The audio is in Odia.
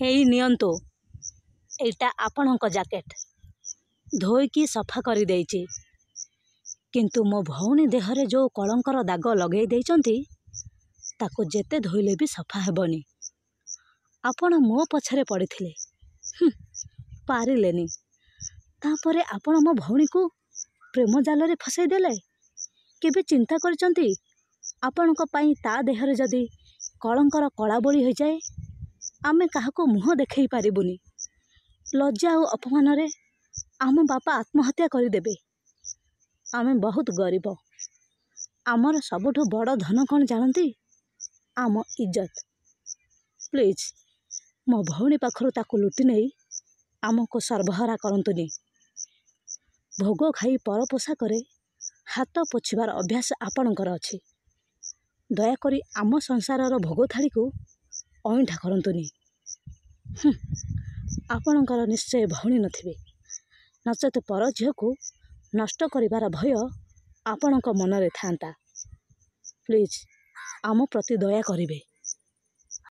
ଏଇ ନିଅନ୍ତୁ, ଏଇଟା ଆପଣଙ୍କ ଜ୍ୟାକେଟ୍। ଧୋଇକି ସଫା କରିଦେଇଛି, କିନ୍ତୁ ମୋ ଭଉଣୀ ଦେହରେ ଯେଉଁ କଳଙ୍କର ଦାଗ ଲଗେଇ ଦେଇଛନ୍ତି ତାକୁ ଯେତେ ଧୋଇଲେ ବି ସଫା ହେବନି। ଆପଣ ମୋ ପଛରେ ପଡ଼ିଥିଲେ, ପାରିଲେନି। ତାପରେ ଆପଣ ମୋ ଭଉଣୀକୁ ପ୍ରେମ ଜାଲରେ ଫସାଇ ଦେଲେ। କେବେ ଚିନ୍ତା କରିଛନ୍ତି ଆପଣଙ୍କ ପାଇଁ ତା ଦେହରେ ଯଦି କଳଙ୍କର କଳାବଳି ହୋଇଯାଏ, ଆମେ କାହାକୁ ମୁହଁ ଦେଖାଇ ପାରିବୁନି। ଲଜ୍ଜା ଆଉ ଅପମାନରେ ଆମ ବାପା ଆତ୍ମହତ୍ୟା କରିଦେବେ। ଆମେ ବହୁତ ଗରିବ। ଆମର ସବୁଠୁ ବଡ଼ ଧନ କ'ଣ ଜାଣନ୍ତି? ଆମ ଇଜ୍ଜତ। ପ୍ଲିଜ୍ ମୋ ଭଉଣୀ ପାଖରୁ ତାକୁ ଲୁଟି ନେଇ ଆମକୁ ସର୍ବହରା କରନ୍ତୁନି। ଭୋଗ ଖାଇ ପର ପୋଷାକରେ ହାତ ପୋଛିବାର ଅଭ୍ୟାସ ଆପଣଙ୍କର ଅଛି। ଦୟାକରି ଆମ ସଂସାରର ଭୋଗ ଥାଳିକୁ ଅଇଁଠା କରନ୍ତୁନି। ଆପଣଙ୍କର ନିଶ୍ଚୟ ଭଉଣୀ ନଥିବେ, ନଚେତ୍ ପର ଝିଅକୁ ନଷ୍ଟ କରିବାର ଭୟ ଆପଣଙ୍କ ମନରେ ଥାନ୍ତା। ପ୍ଲିଜ୍ ଆମ ପ୍ରତି ଦୟା କରିବେ।